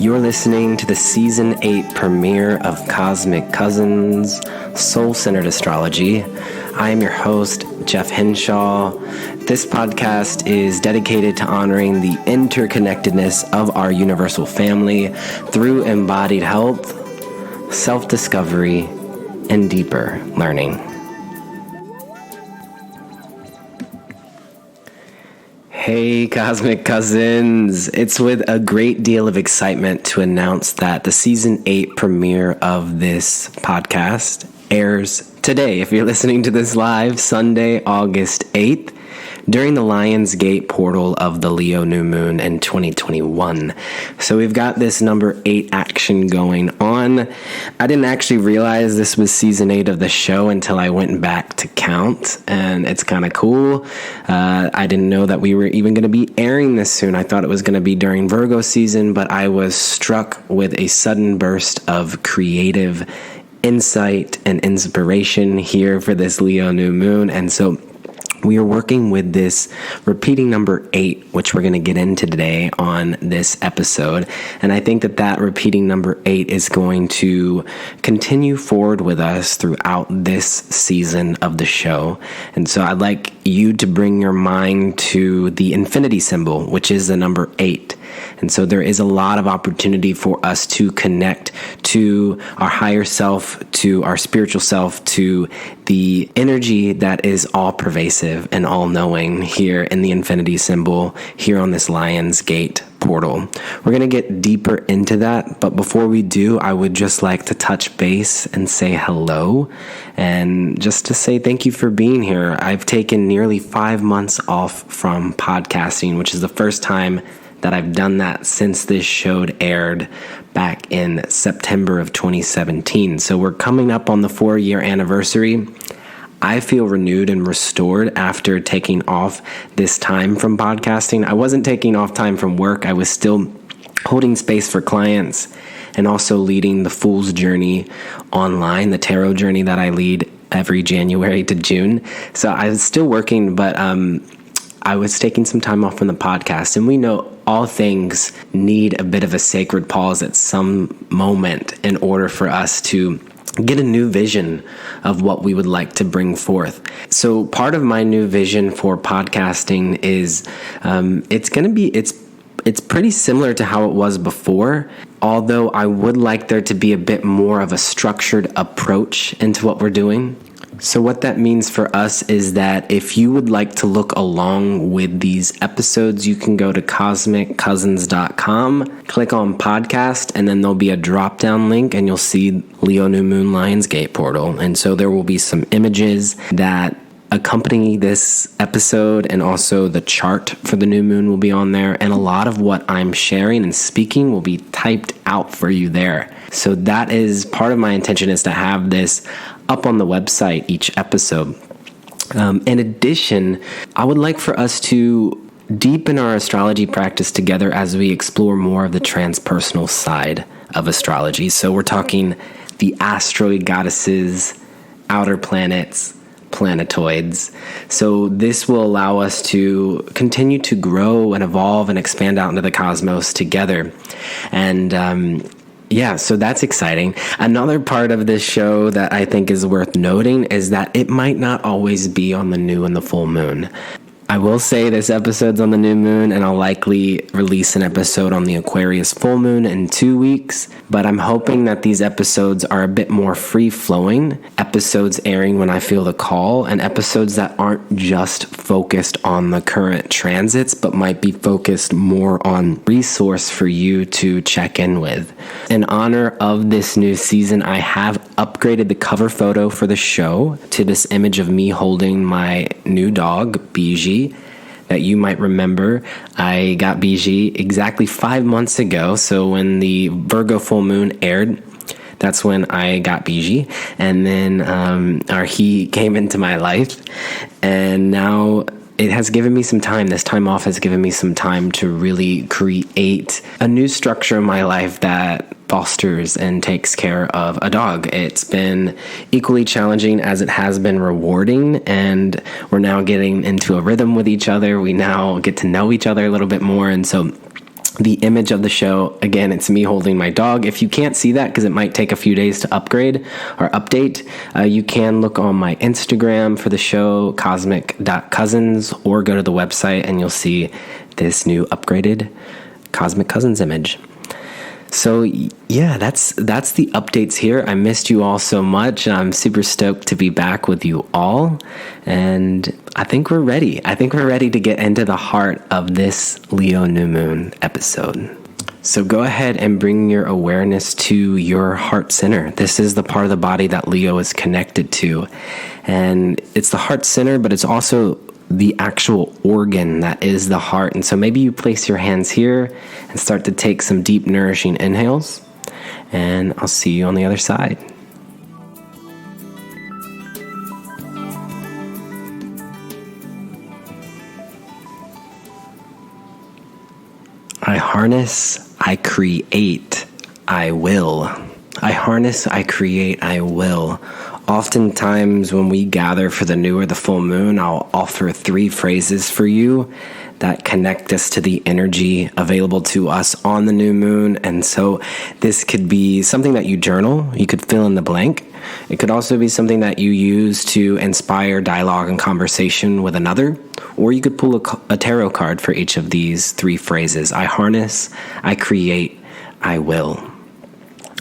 You're listening to the Season 8 premiere of Cosmic Cousins, Soul-Centered Astrology. I am your host, Jeff Henshaw. This podcast is dedicated to honoring the interconnectedness of our universal family through embodied health, self-discovery, and deeper learning. Hey, Cosmic Cousins! It's with a great deal of excitement to announce that the Season 8 premiere of this podcast airs today. If you're listening to this live, Sunday, August 8th, during the Lion's Gate portal of the Leo new moon in 2021. So we've got this number 8 action going on. I didn't actually realize this was season 8 of the show until I went back to count, and it's kind of cool. I didn't know that we were even going to be airing this soon. I thought it was going to be during Virgo season, but I was struck with a sudden burst of creative insight and inspiration here for this Leo new moon, and so we are working with this repeating number 8, which we're going to get into today on this episode. And I think that repeating number 8 is going to continue forward with us throughout this season of the show. And so I'd like you to bring your mind to the infinity symbol, which is the number 8. And so there is a lot of opportunity for us to connect to our higher self, to our spiritual self, to the energy that is all pervasive and all knowing here in the infinity symbol, here on this Lion's Gate portal. We're going to get deeper into that, but before we do, I would just like to touch base and say hello, and just to say thank you for being here. I've taken nearly 5 months off from podcasting, which is the first time that I've done that since this show aired back in September of 2017. So we're coming up on the 4-year anniversary. I feel renewed and restored after taking off this time from podcasting. I wasn't taking off time from work. I was still holding space for clients and also leading the Fool's Journey online, the tarot journey that I lead every January to June. So I was still working, but I was taking some time off from the podcast, and we know all things need a bit of a sacred pause at some moment in order for us to get a new vision of what we would like to bring forth. So part of my new vision for podcasting is it's pretty similar to how it was before, although I would like there to be a bit more of a structured approach into what we're doing. So what that means for us is that if you would like to look along with these episodes, you can go to cosmiccousins.com, click on podcast, and then there'll be a drop-down link, and you'll see Leo New Moon Lion's Gate portal. And so there will be some images that accompany this episode, and also the chart for the new moon will be on there, and a lot of what I'm sharing and speaking will be typed out for you there. So that is part of my intention, is to have this up on the website each episode. In addition, I would like for us to deepen our astrology practice together as we explore more of the transpersonal side of astrology. So we're talking the asteroid goddesses, outer planets, planetoids. So this will allow us to continue to grow and evolve and expand out into the cosmos together. And so that's exciting. Another part of this show that I think is worth noting is that it might not always be on the new and the full moon. I will say this episode's on the new moon, and I'll likely release an episode on the Aquarius full moon in 2 weeks, but I'm hoping that these episodes are a bit more free-flowing, episodes airing when I feel the call, and episodes that aren't just focused on the current transits, but might be focused more on resource for you to check in with. In honor of this new season, I have upgraded the cover photo for the show to this image of me holding my new dog, Bijou, that you might remember. I got Bijou exactly 5 months ago. So when the Virgo full moon aired, that's when I got Bijou. And then he came into my life. And now it has given me some time. This time off has given me some time to really create a new structure in my life that fosters and takes care of a dog. It's been equally challenging as it has been rewarding, and we're now getting into a rhythm with each other. We now get to know each other a little bit more, and so The image of the show, again, it's me holding my dog. If you can't see that because it might take a few days to upgrade or update, you can look on my Instagram for the show, cosmic.cousins, or go to the website and you'll see this new upgraded Cosmic Cousins image. So yeah, that's the updates here. I missed you all so much. I'm super stoked to be back with you all. And I think we're ready. I think we're ready to get into the heart of this Leo new moon episode. So go ahead and bring your awareness to your heart center. This is the part of the body that Leo is connected to. And it's the heart center, but it's also the actual organ that is the heart. And so maybe you place your hands here and start to take some deep, nourishing inhales. And I'll see you on the other side. I harness, I create, I will. I harness, I create, I will. Oftentimes when we gather for the new or the full moon, I'll offer 3 phrases for you that connect us to the energy available to us on the new moon. And so this could be something that you journal. You could fill in the blank. It could also be something that you use to inspire dialogue and conversation with another. Or you could pull a tarot card for each of these 3 phrases. I harness, I create, I will.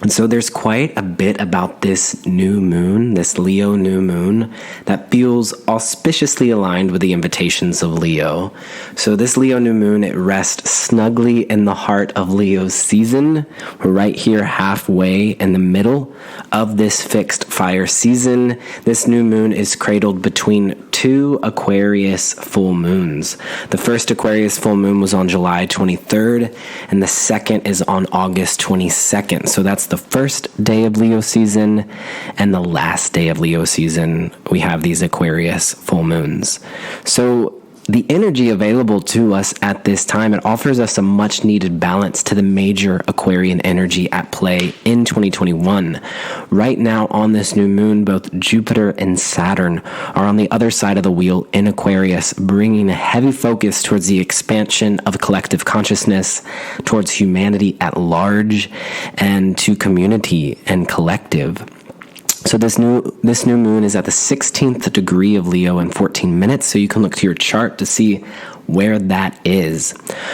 And so there's quite a bit about this new moon, this Leo new moon, that feels auspiciously aligned with the invitations of Leo. So this Leo new moon, it rests snugly in the heart of Leo's season. We're right here halfway in the middle of this fixed fire season. This new moon is cradled between 2 Aquarius full moons. The first Aquarius full moon was on July 23rd, and the second is on August 22nd. So that's the first day of Leo season and the last day of Leo season. We have these Aquarius full moons. So the energy available to us at this time, it offers us a much needed balance to the major Aquarian energy at play in 2021. Right now on this new moon, both Jupiter and Saturn are on the other side of the wheel in Aquarius, bringing a heavy focus towards the expansion of collective consciousness, towards humanity at large, and to community and collective. So this new moon is at the 16th degree of Leo in 14 minutes, so you can look to your chart to see where that is.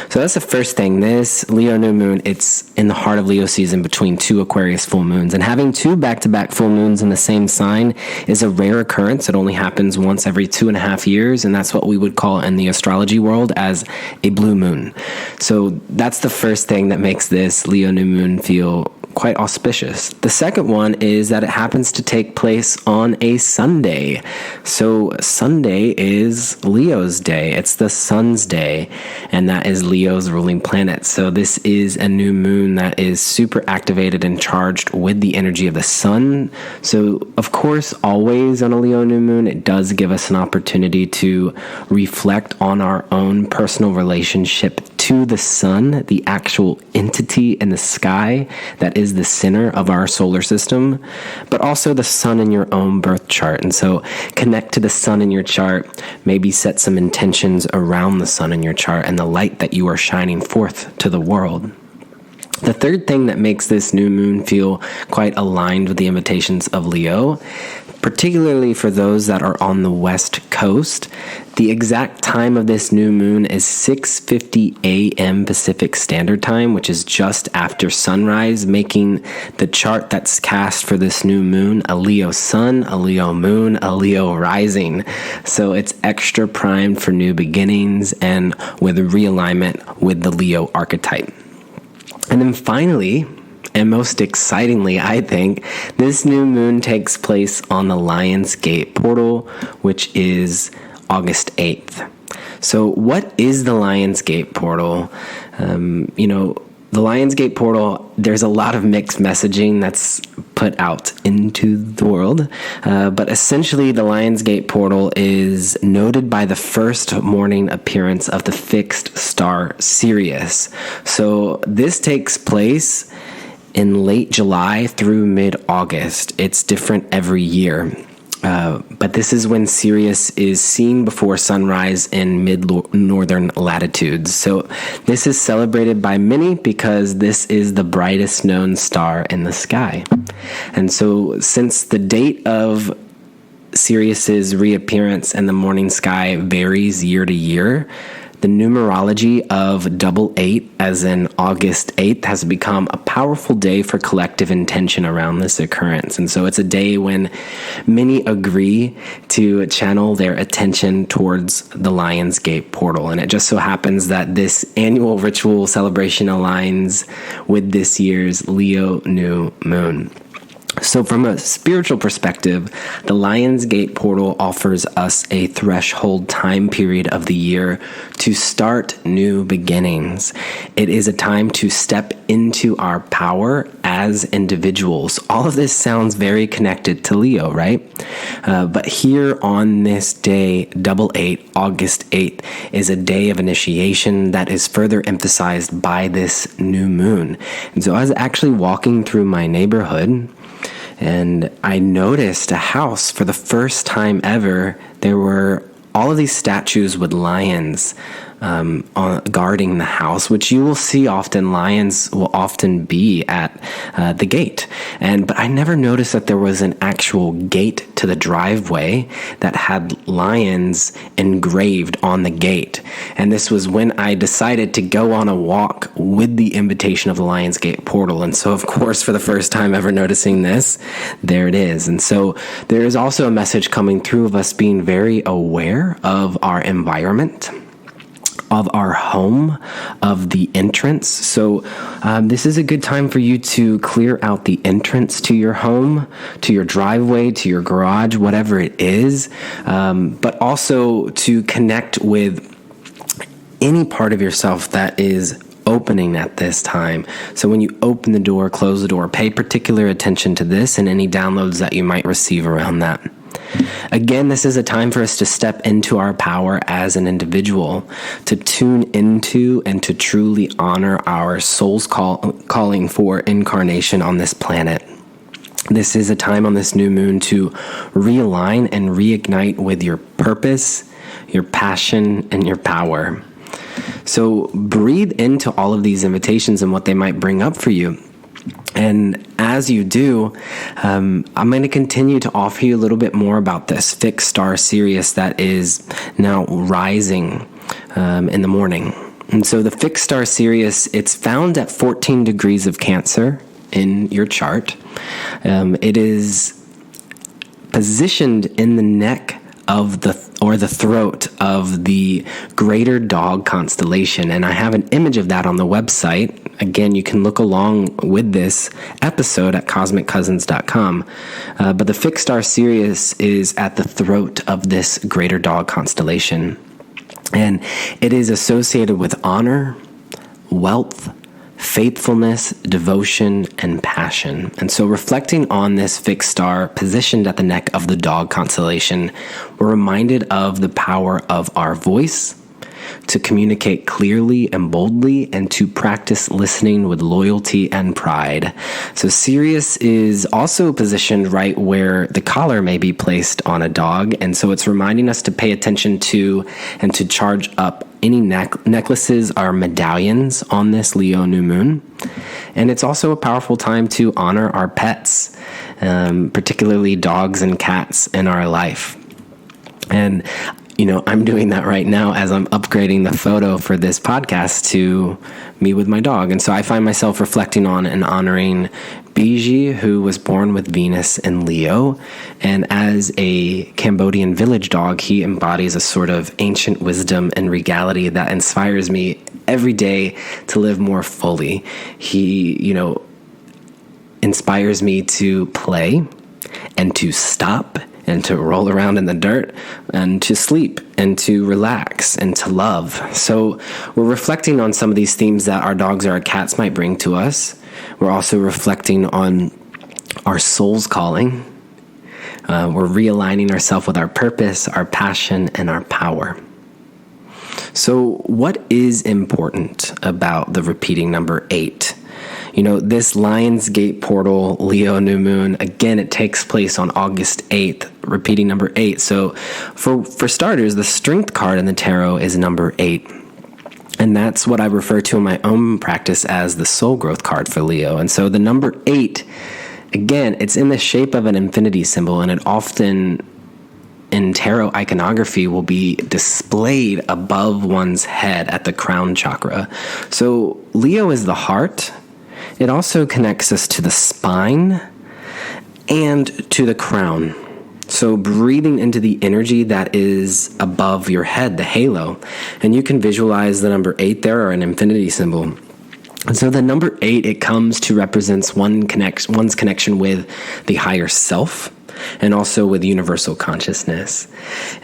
So that's the first thing. This Leo new moon, it's in the heart of Leo season between 2 Aquarius full moons. And having 2 back-to-back full moons in the same sign is a rare occurrence. It only happens once every 2.5 years, and that's what we would call in the astrology world as a blue moon. So that's the first thing that makes this Leo new moon feel quite auspicious. The second one is that it happens to take place on a Sunday. So Sunday is Leo's day. It's the sun's day, and that is Leo's ruling planet. So this is a new moon that is super activated and charged with the energy of the sun. So of course, always on a Leo new moon, it does give us an opportunity to reflect on our own personal relationship to the sun, the actual entity in the sky that is the center of our solar system, but also the sun in your own birth chart. And so connect to the sun in your chart, maybe set some intentions around the sun in your chart and the light that you are shining forth to the world. The third thing that makes this new moon feel quite aligned with the invitations of Leo, particularly for those that are on the West Coast, the exact time of this new moon is 6:50 a.m. Pacific Standard Time, which is just after sunrise, making the chart that's cast for this new moon a Leo sun, a Leo moon, a Leo rising. So it's extra primed for new beginnings and with realignment with the Leo archetype. And then finally, and most excitingly, I think, this new moon takes place on the Lion's Gate portal, which is August 8th. So what is the Lion's Gate portal? The Lion's Gate portal, there's a lot of mixed messaging that's put out into the world. But essentially, the Lion's Gate portal is noted by the first morning appearance of the fixed star Ceres. So this takes place in late July through mid-August. It's different every year. But this is when Ceres is seen before sunrise in mid-northern latitudes. So this is celebrated by many because this is the brightest known star in the sky. And so since the date of Ceres's reappearance in the morning sky varies year to year, the numerology of 88, as in August 8th, has become a powerful day for collective intention around this occurrence. And so it's a day when many agree to channel their attention towards the Lion's Gate portal. And it just so happens that this annual ritual celebration aligns with this year's Leo new moon. So from a spiritual perspective, the Lion's Gate portal offers us a threshold time period of the year to start new beginnings. It is a time to step into our power as individuals. All of this sounds very connected to Leo, right? But here on this day, 88, August 8th, is a day of initiation that is further emphasized by this new moon. And so I was actually walking through my neighborhood, and I noticed a house for the first time ever. There were all of these statues with lions guarding the house, which you will see often. Lions will often be at the gate. But I never noticed that there was an actual gate to the driveway that had lions engraved on the gate. And this was when I decided to go on a walk with the invitation of the Lion's Gate portal. And so, of course, for the first time ever noticing this, there it is. And so there is also a message coming through of us being very aware of our environment, of our home, of the entrance. So this is a good time for you to clear out the entrance to your home, to your driveway, to your garage, whatever it is, but also to connect with any part of yourself that is opening at this time. So when you open the door, close the door, pay particular attention to this and any downloads that you might receive around that. Again, this is a time for us to step into our power as an individual, to tune into and to truly honor our soul's calling for incarnation on this planet. This is a time on this new moon to realign and reignite with your purpose, your passion, and your power. So breathe into all of these invitations and what they might bring up for you. And as you do, I'm going to continue to offer you a little bit more about this fixed star Ceres that is now rising in the morning. And so the fixed star Ceres, it's found at 14 degrees of Cancer in your chart. It is positioned in the neck of the throat of the greater dog constellation, and I have an image of that on the website. Again, you can look along with this episode at cosmiccousins.com. But the fixed star Ceres is at the throat of this greater dog constellation, and it is associated with honor, wealth, faithfulness, devotion, and passion. And so reflecting on this fixed star positioned at the neck of the dog constellation, we're reminded of the power of our voice to communicate clearly and boldly and to practice listening with loyalty and pride. So Ceres is also positioned right where the collar may be placed on a dog. And so it's reminding us to pay attention to and to charge up any necklaces or medallions on this Leo new moon. And it's also a powerful time to honor our pets, particularly dogs and cats in our life. And I'm doing that right now as I'm upgrading the photo for this podcast to me with my dog. And so I find myself reflecting on and honoring Biji, who was born with Venus in Leo. And as a Cambodian village dog, he embodies a sort of ancient wisdom and regality that inspires me every day to live more fully. He, inspires me to play and to stop and to roll around in the dirt and to sleep and to relax and to love. So we're reflecting on some of these themes that our dogs or our cats might bring to us. We're also reflecting on our soul's calling. We're realigning ourselves with our purpose, our passion, and our power. So what is important about the repeating number 8? This Lionsgate portal, Leo new moon, again, it takes place on August 8th, repeating number 8. So for starters, the strength card in the tarot is number 8. And that's what I refer to in my own practice as the soul growth card for Leo. And so the number 8, again, it's in the shape of an infinity symbol, and it often in tarot iconography will be displayed above one's head at the crown chakra. So Leo is the heart. It also connects us to the spine and to the crown. So breathing into the energy that is above your head, the halo. And you can visualize the number 8 there, or an infinity symbol. And so the number 8, it comes to represents one's connection with the higher self, and also with universal consciousness.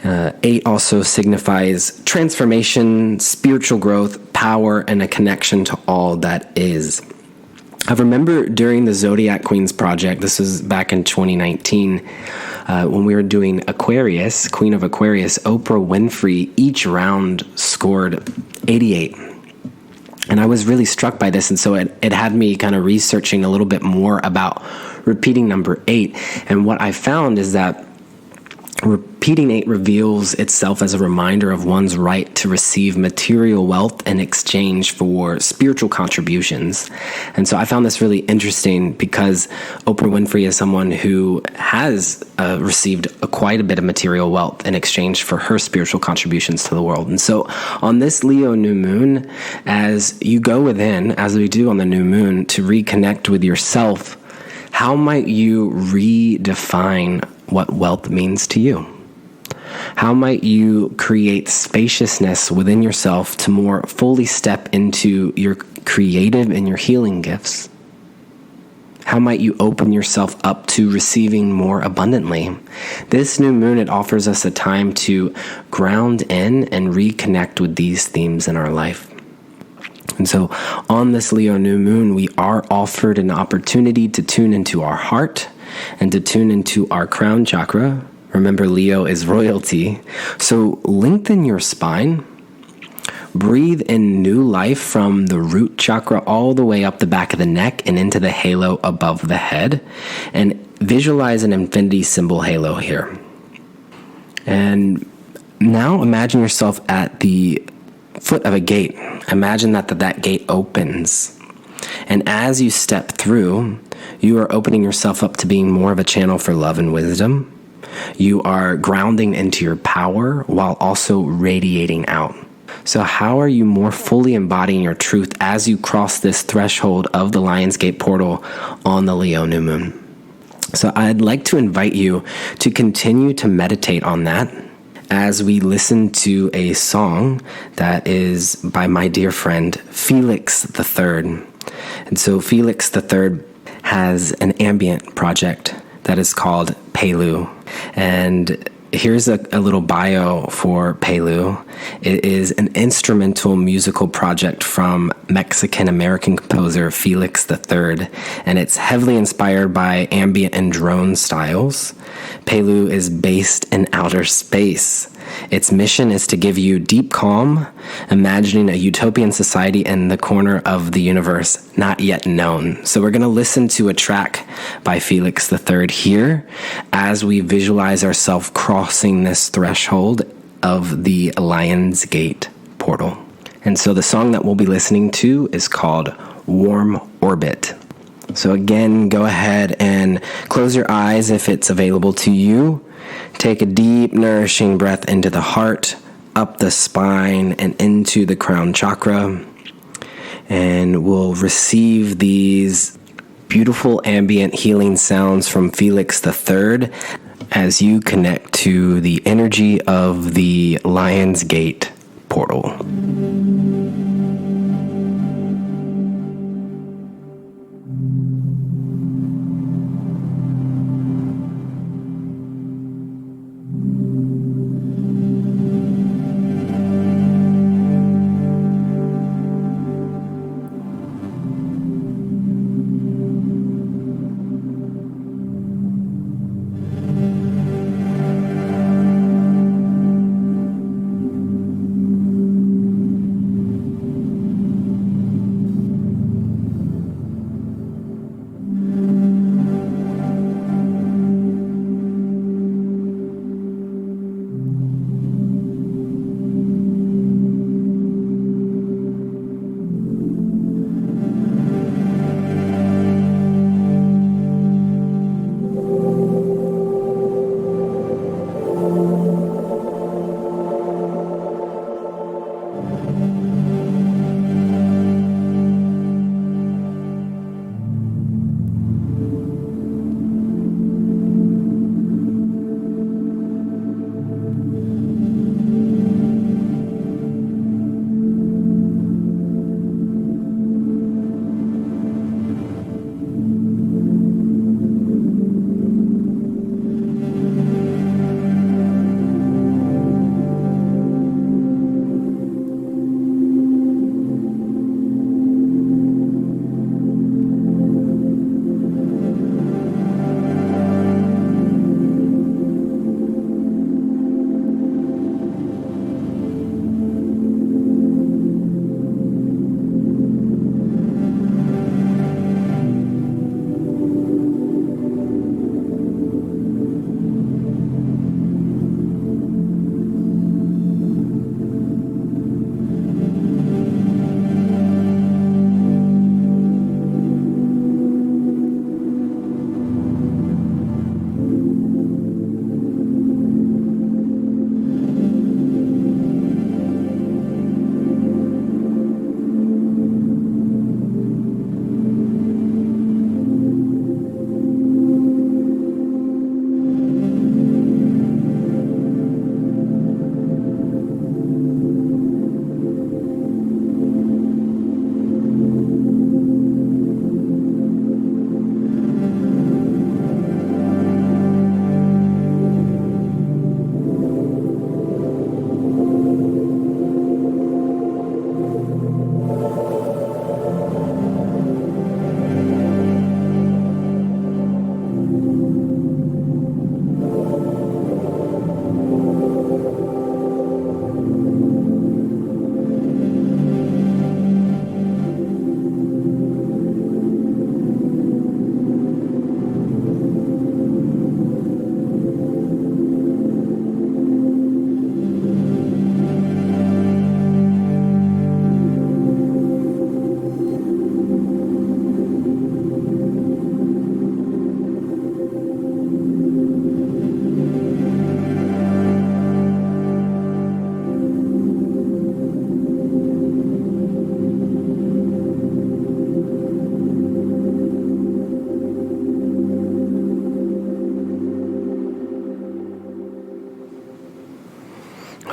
8 also signifies transformation, spiritual growth, power, and a connection to all that is. I remember during the Zodiac Queens project, this was back in 2019, when we were doing Aquarius, Queen of Aquarius, Oprah Winfrey, each round scored 88. And I was really struck by this, and so it had me kind of researching a little bit more about repeating number 8. And what I found is that repeating 8 reveals itself as a reminder of one's right to receive material wealth in exchange for spiritual contributions. And so I found this really interesting because Oprah Winfrey is someone who has received quite a bit of material wealth in exchange for her spiritual contributions to the world. And so on this Leo new moon, as you go within, as we do on the new moon, to reconnect with yourself, how might you redefine what wealth means to you? How might you create spaciousness within yourself to more fully step into your creative and your healing gifts? How might you open yourself up to receiving more abundantly? This new moon, it offers us a time to ground in and reconnect with these themes in our life. And so on this Leo new moon, we are offered an opportunity to tune into our heart and to tune into our crown chakra. Remember, Leo is royalty. So lengthen your spine. Breathe in new life from the root chakra all the way up the back of the neck and into the halo above the head. And visualize an infinity symbol halo here. And now imagine yourself at the foot of a gate. Imagine that gate opens. And as you step through, you are opening yourself up to being more of a channel for love and wisdom. You are grounding into your power while also radiating out. So how are you more fully embodying your truth as you cross this threshold of the Lionsgate portal on the Leo new moon? So I'd like to invite you to continue to meditate on that as we listen to a song that is by my dear friend Felix III. And so Felix III has an ambient project that is called PALLUX. And here's a little bio for PALLUX. It is an instrumental musical project from Mexican-American composer Felix III, and it's heavily inspired by ambient and drone styles. PALLUX is based in outer space. Its mission is to give you deep calm, imagining a utopian society in the corner of the universe not yet known. So we're going to listen to a track by Felix III here as we visualize ourselves crossing this threshold of the Lionsgate portal. And so the song that we'll be listening to is called Warm Orbit. So again, go ahead and close your eyes if it's available to you. Take a deep, nourishing breath into the heart, up the spine, and into the crown chakra. And we'll receive these beautiful ambient healing sounds from Felix III as you connect to the energy of the Lionsgate portal.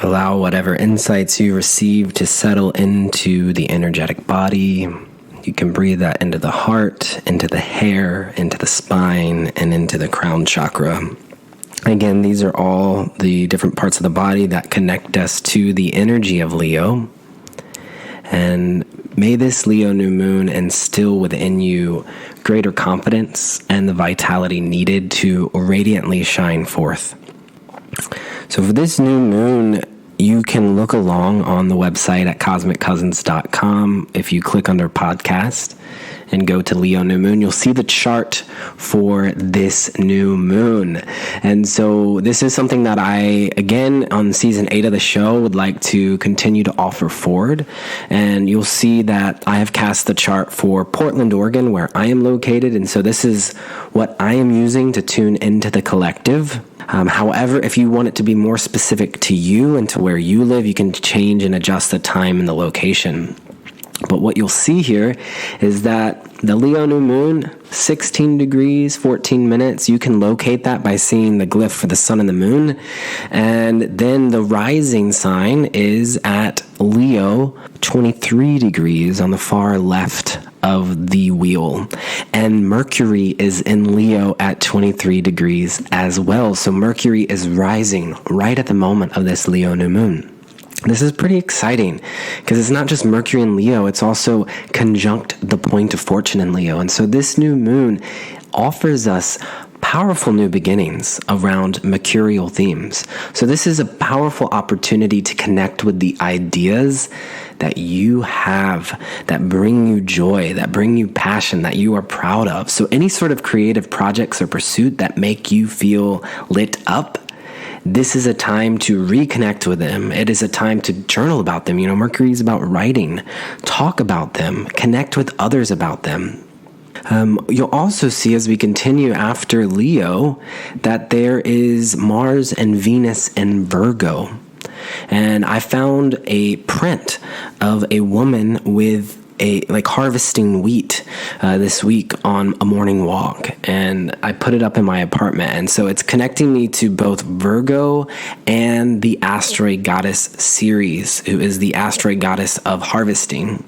Allow whatever insights you receive to settle into the energetic body. You can breathe that into the heart, into the hair, into the spine, and into the crown chakra. Again, these are all the different parts of the body that connect us to the energy of Leo. And may this Leo new moon instill within you greater confidence and the vitality needed to radiantly shine forth. So for this new moon, you can look along on the website at cosmiccousins.com. If you click under podcast and go to Leo new moon, you'll see the chart for this new moon. And so this is something that I, again, on season 8 of the show, would like to continue to offer forward. And you'll see that I have cast the chart for Portland, Oregon, where I am located. And so this is what I am using to tune into the collective. However, if you want it to be more specific to you and to where you live, you can change and adjust the time and the location. But what you'll see here is that the Leo new moon, 16 degrees, 14 minutes, you can locate that by seeing the glyph for the sun and the moon. And then the rising sign is at Leo, 23 degrees on the far left of the wheel. And Mercury is in Leo at 23 degrees as well. So Mercury is rising right at the moment of this Leo new moon. This is pretty exciting because it's not just Mercury in Leo, it's also conjunct the point of fortune in Leo. And so this new moon offers us powerful new beginnings around mercurial themes. So this is a powerful opportunity to connect with the ideas that you have that bring you joy, that bring you passion, that you are proud of. So any sort of creative projects or pursuit that make you feel lit up, this is a time to reconnect with them. It is a time to journal about them. Mercury is about writing. Talk about them. Connect with others about them. You'll also see as we continue after Leo that there is Mars and Venus in Virgo. And I found a print of a woman with harvesting wheat this week on a morning walk, and I put it up in my apartment. And so it's connecting me to both Virgo and the asteroid goddess Ceres, who is the asteroid goddess of harvesting.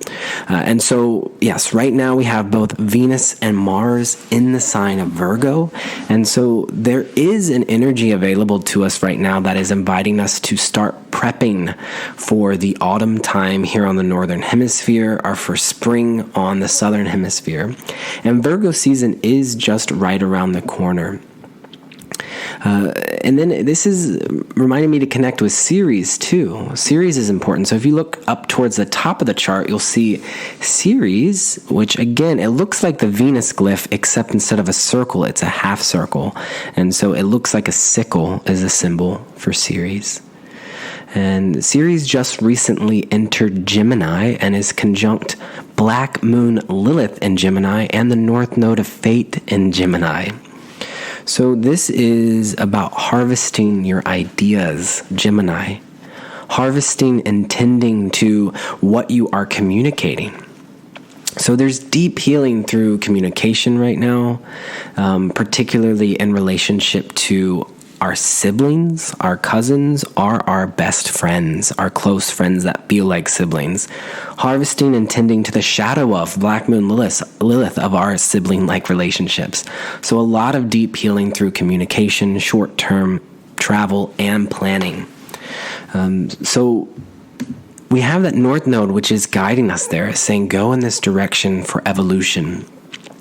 And so yes, right now we have both Venus and Mars in the sign of Virgo, and so there is an energy available to us right now that is inviting us to start prepping for the autumn time here on the northern hemisphere, or for spring on the southern hemisphere. And Virgo season is just right around the corner. And then this is reminding me to connect with Ceres too. Ceres is important. So if you look up towards the top of the chart, you'll see Ceres, which again, it looks like the Venus glyph, except instead of a circle, it's a half circle. And so it looks like a sickle is a symbol for Ceres. And Ceres just recently entered Gemini and is conjunct Black Moon Lilith in Gemini and the North Node of Fate in Gemini. So this is about harvesting your ideas, Gemini. Harvesting and tending to what you are communicating. So there's deep healing through communication right now, particularly in relationship to our siblings, our cousins, or our best friends, our close friends that feel like siblings. Harvesting and tending to the shadow of Black Moon Lilith of our sibling-like relationships. So a lot of deep healing through communication, short-term travel, and planning. So we have that North Node, which is guiding us there, saying go in this direction for evolution.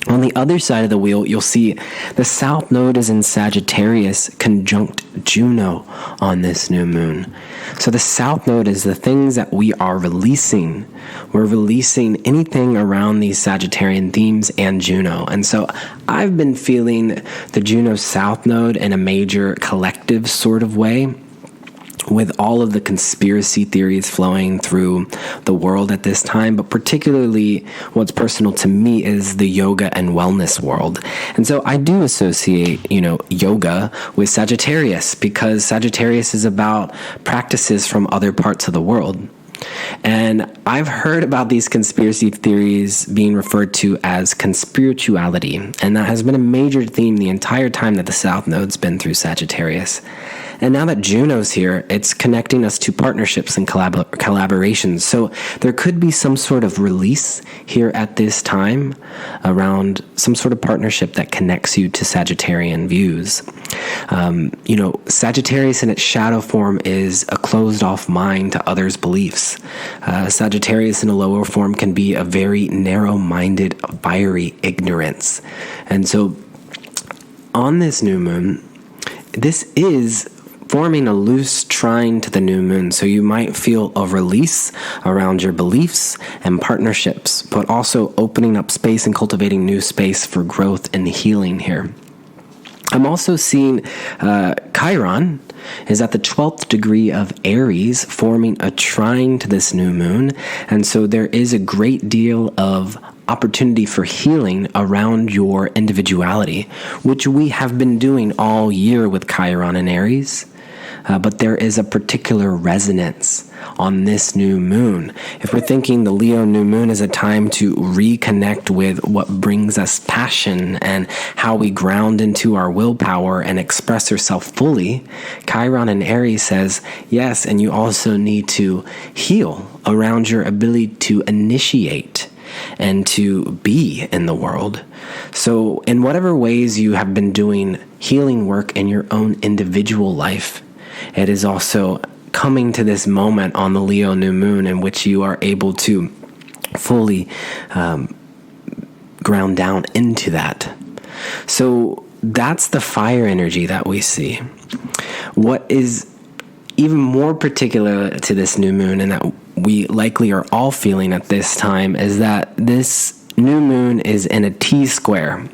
On the other side of the wheel, you'll see the South Node is in Sagittarius conjunct Juno on this new moon. So the South Node is the things that we are releasing. We're releasing anything around these Sagittarian themes and Juno. And so I've been feeling the Juno South Node in a major collective sort of way, with all of the conspiracy theories flowing through the world at this time, but particularly what's personal to me is the yoga and wellness world. And so I do associate, yoga with Sagittarius, because Sagittarius is about practices from other parts of the world. And I've heard about these conspiracy theories being referred to as conspirituality, and that has been a major theme the entire time that the South Node's been through Sagittarius. And now that Juno's here, it's connecting us to partnerships and collaborations. So there could be some sort of release here at this time around some sort of partnership that connects you to Sagittarian views. Sagittarius in its shadow form is a closed-off mind to others' beliefs. Sagittarius in a lower form can be a very narrow-minded, fiery ignorance. And so on this new moon, this is forming a loose trine to the new moon, so you might feel a release around your beliefs and partnerships, but also opening up space and cultivating new space for growth and healing here. I'm also seeing Chiron is at the 12th degree of Aries, forming a trine to this new moon, and so there is a great deal of opportunity for healing around your individuality, which we have been doing all year with Chiron and Aries. But there is a particular resonance on this new moon. If we're thinking the Leo new moon is a time to reconnect with what brings us passion and how we ground into our willpower and express ourselves fully, Chiron and Aries says, yes, and you also need to heal around your ability to initiate and to be in the world. So in whatever ways you have been doing healing work in your own individual life, it is also coming to this moment on the Leo new moon in which you are able to fully ground down into that. So that's the fire energy that we see. What is even more particular to this new moon, and that we likely are all feeling at this time, is that this new moon is in a T-square.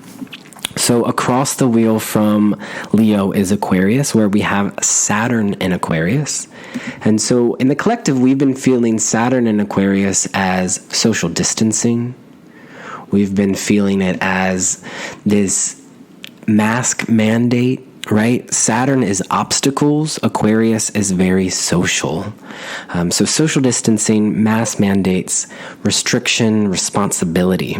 So across the wheel from Leo is Aquarius, where we have Saturn in Aquarius. And so in the collective, we've been feeling Saturn in Aquarius as social distancing. We've been feeling it as this mask mandate, right? Saturn is obstacles. Aquarius is very social. So social distancing, mask mandates, restriction, responsibility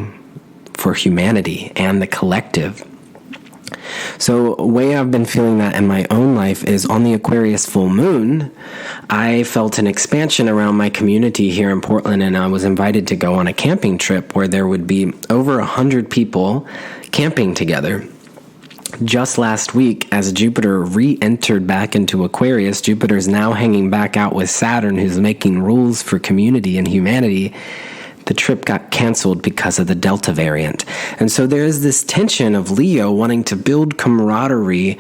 for humanity and the collective. So a way I've been feeling that in my own life is on the Aquarius full moon, I felt an expansion around my community here in Portland, and I was invited to go on a camping trip where there would be over 100 people camping together. Just last week, as Jupiter re-entered back into Aquarius, Jupiter is now hanging back out with Saturn, who's making rules for community and humanity. The trip got canceled because of the Delta variant. And so there is this tension of Leo wanting to build camaraderie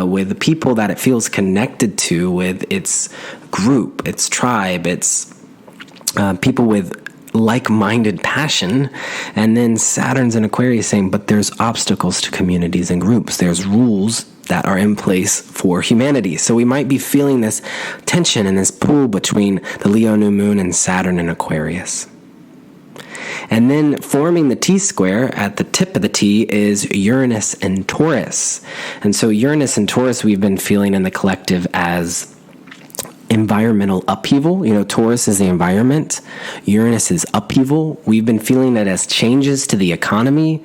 with people that it feels connected to, with its group, its tribe, its people with like-minded passion. And then Saturn's in Aquarius saying, but there's obstacles to communities and groups. There's rules that are in place for humanity. So we might be feeling this tension and this pull between the Leo new moon and Saturn in Aquarius. And then forming the T-square at the tip of the T is Uranus and Taurus. And so Uranus and Taurus we've been feeling in the collective as environmental upheaval. Taurus is the environment. Uranus is upheaval. We've been feeling that as changes to the economy.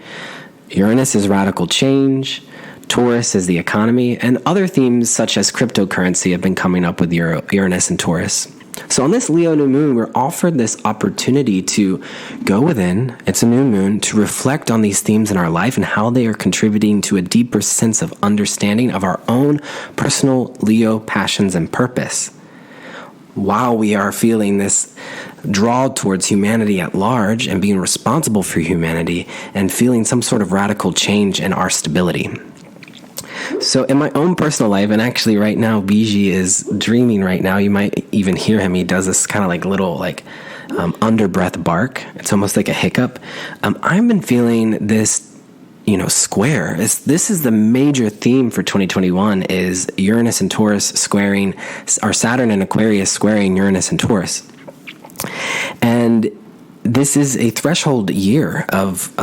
Uranus is radical change. Taurus is the economy. And other themes such as cryptocurrency have been coming up with Uranus and Taurus. So on this Leo new moon, we're offered this opportunity to go within, it's a new moon, to reflect on these themes in our life and how they are contributing to a deeper sense of understanding of our own personal Leo passions and purpose. While we are feeling this draw towards humanity at large and being responsible for humanity and feeling some sort of radical change in our stability. So in my own personal life, and actually right now, Biji is dreaming right now. You might even hear him. He does this kind of like little under breath bark. It's almost like a hiccup. I've been feeling this, square. This is the major theme for 2021 is Uranus and Taurus squaring, or Saturn and Aquarius squaring Uranus and Taurus. And this is a threshold year of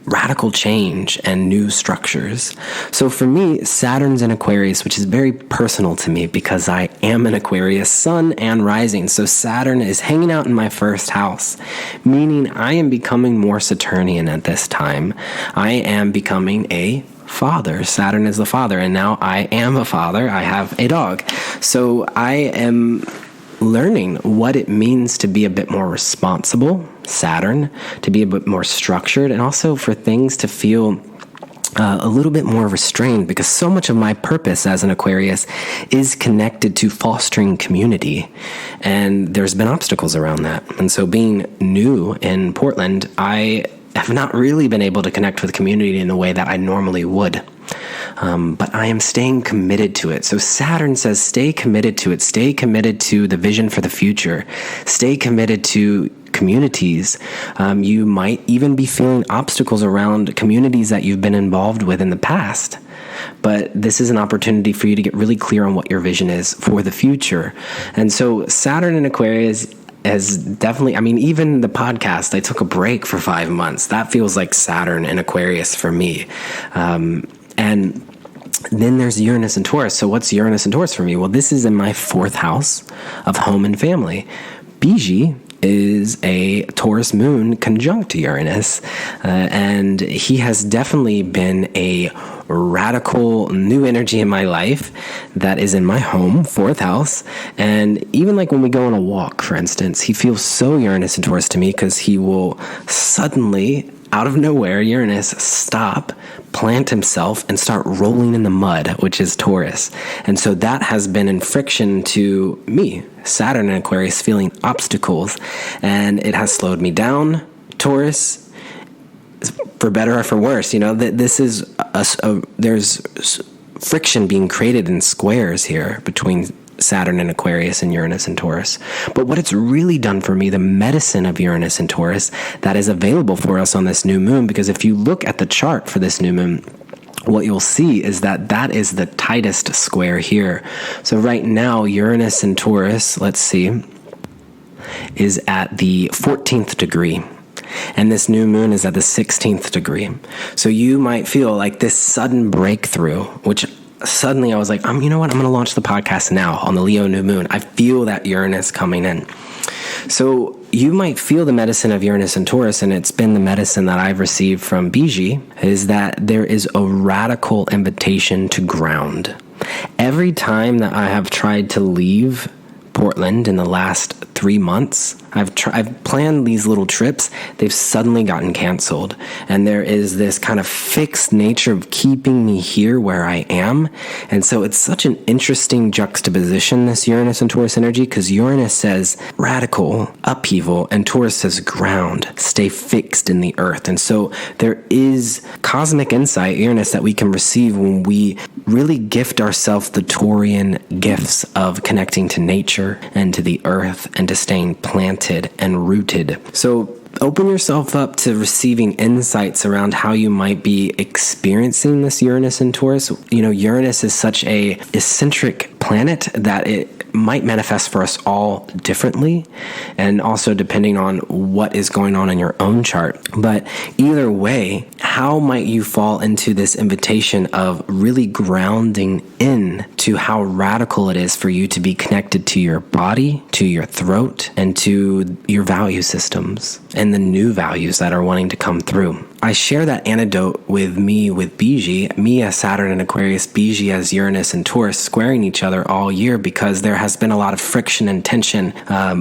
radical change and new structures. So for me, Saturn's in Aquarius, which is very personal to me because I am an Aquarius sun and rising. So Saturn is hanging out in my first house, meaning I am becoming more Saturnian at this time. I am becoming a father. Saturn is the father, and now I am a father. I have a dog. So I am learning what it means to be a bit more responsible, Saturn, to be a bit more structured, and also for things to feel a little bit more restrained, because so much of my purpose as an Aquarius is connected to fostering community, and there's been obstacles around that. And so being new in Portland, I have not really been able to connect with community in the way that I normally would. But I am staying committed to it. So Saturn says, stay committed to it. Stay committed to the vision for the future. Stay committed to communities. You might even be feeling obstacles around communities that you've been involved with in the past. But this is an opportunity for you to get really clear on what your vision is for the future. And so Saturn in Aquarius has definitely, even the podcast, I took a break for 5 months. That feels like Saturn in Aquarius for me. And then there's Uranus and Taurus. So what's Uranus and Taurus for me? Well, this is in my 4th house of home and family. Biji is a Taurus moon conjunct Uranus, and he has definitely been a radical new energy in my life that is in my home, 4th house. And even like when we go on a walk, for instance, he feels so Uranus and Taurus to me because he will suddenly, out of nowhere, Uranus stop, plant himself, and start rolling in the mud, which is Taurus. And so that has been in friction to me, Saturn and Aquarius, feeling obstacles, and it has slowed me down. Taurus, for better or for worse, this is there's friction being created in squares here between Saturn and Aquarius and Uranus and Taurus. But what it's really done for me, the medicine of Uranus and Taurus that is available for us on this new moon, because if you look at the chart for this new moon, what you'll see is that is the tightest square here. So right now, Uranus and Taurus, let's see, is at the 14th degree. And this new moon is at the 16th degree. So you might feel like this sudden breakthrough, which suddenly I was like, you know what? I'm going to launch the podcast now on the Leo new moon. I feel that Uranus coming in. So you might feel the medicine of Uranus and Taurus, and it's been the medicine that I've received from Biji, is that there is a radical invitation to ground. Every time that I have tried to leave Portland in the last 3 months, I've planned these little trips. They've suddenly gotten canceled. And there is this kind of fixed nature of keeping me here where I am. And so it's such an interesting juxtaposition, this Uranus and Taurus energy, because Uranus says radical upheaval and Taurus says ground, stay fixed in the earth. And so there is cosmic insight, Uranus, that we can receive when we really gift ourselves the Taurian gifts of connecting to nature and to the earth and to staying planted and rooted. So open yourself up to receiving insights around how you might be experiencing this Uranus and Taurus. Uranus is such a eccentric planet that it might manifest for us all differently, and also depending on what is going on in your own chart. But either way, how might you fall into this invitation of really grounding in to how radical it is for you to be connected to your body, to your throat, and to your value systems and the new values that are wanting to come through. I share that anecdote with Biji, me as Saturn and Aquarius, Biji as Uranus and Taurus, squaring each other all year, because there has been a lot of friction and tension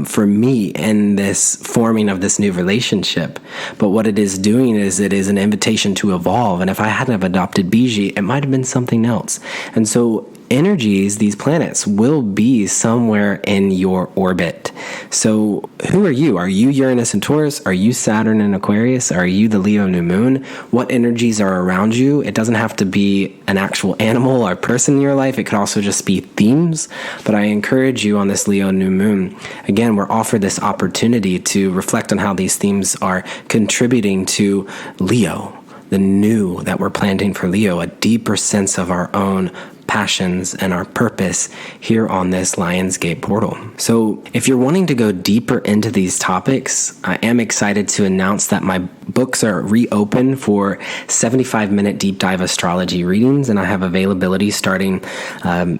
for me in this forming of this new relationship. But what it is doing is it is an invitation to evolve. And if I hadn't have adopted Biji, it might have been something else. And so energies, these planets, will be somewhere in your orbit. So who are you? Are you Uranus and Taurus? Are you Saturn and Aquarius? Are you the Leo new moon? What energies are around you? It doesn't have to be an actual animal or person in your life. It could also just be themes. But I encourage you on this Leo new moon, again, we're offered this opportunity to reflect on how these themes are contributing to Leo, the new that we're planting for Leo, a deeper sense of our own passions, and our purpose here on this Lionsgate portal. So if you're wanting to go deeper into these topics, I am excited to announce that my books are reopened for 75-minute deep dive astrology readings, and I have availability starting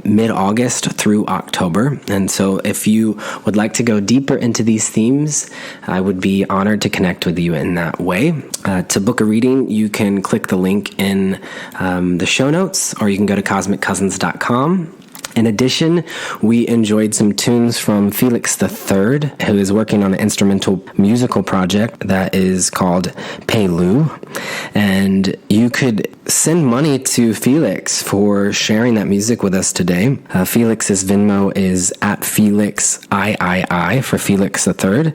mid-August through October. And so if you would like to go deeper into these themes, I would be honored to connect with you in that way. To book a reading, you can click the link in the show notes, or you can go to cosmiccousins.com. In addition, we enjoyed some tunes from Felix III, who is working on an instrumental musical project that is called PALLUX. And you could send money to Felix for sharing that music with us today. Felix's Venmo is at Felix III for Felix III.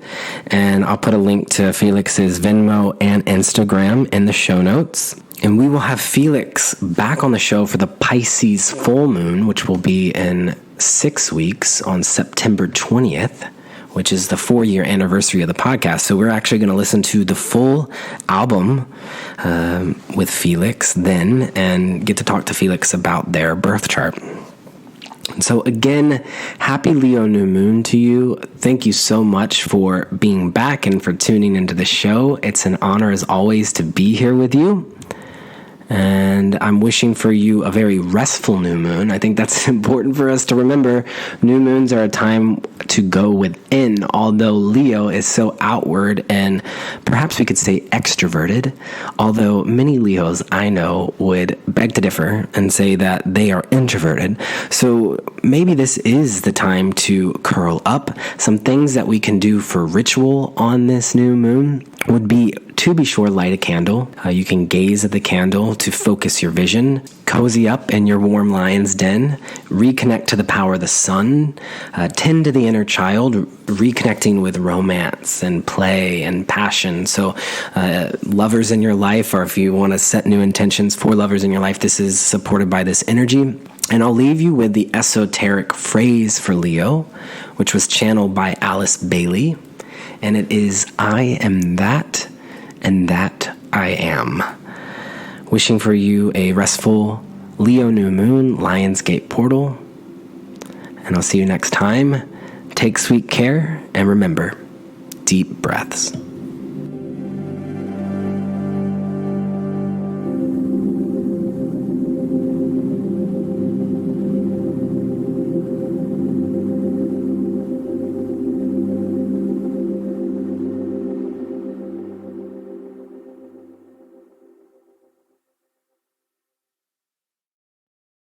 And I'll put a link to Felix's Venmo and Instagram in the show notes. And we will have Felix back on the show for the Pisces full moon, which will be in 6 weeks on September 20th, which is the 4-year anniversary of the podcast. So we're actually going to listen to the full album with Felix then and get to talk to Felix about their birth chart. So again, happy Leo new moon to you. Thank you so much for being back and for tuning into the show. It's an honor as always to be here with you. And I'm wishing for you a very restful new moon. I think that's important for us to remember. New moons are a time to go within, although Leo is so outward and perhaps we could say extroverted, although many Leos I know would beg to differ and say that they are introverted. So maybe this is the time to curl up. Some things that we can do for ritual on this new moon would be, to be sure, light a candle. You can gaze at the candle to focus your vision, cozy up in your warm lion's den, reconnect to the power of the sun, tend to the inner child, reconnecting with romance and play and passion. So lovers in your life, or if you want to set new intentions for lovers in your life, this is supported by this energy. And I'll leave you with the esoteric phrase for Leo, which was channeled by Alice Bailey. And it is, I am that, and that I am. Wishing for you a restful Leo new moon, Lionsgate portal. And I'll see you next time. Take sweet care, and remember, deep breaths.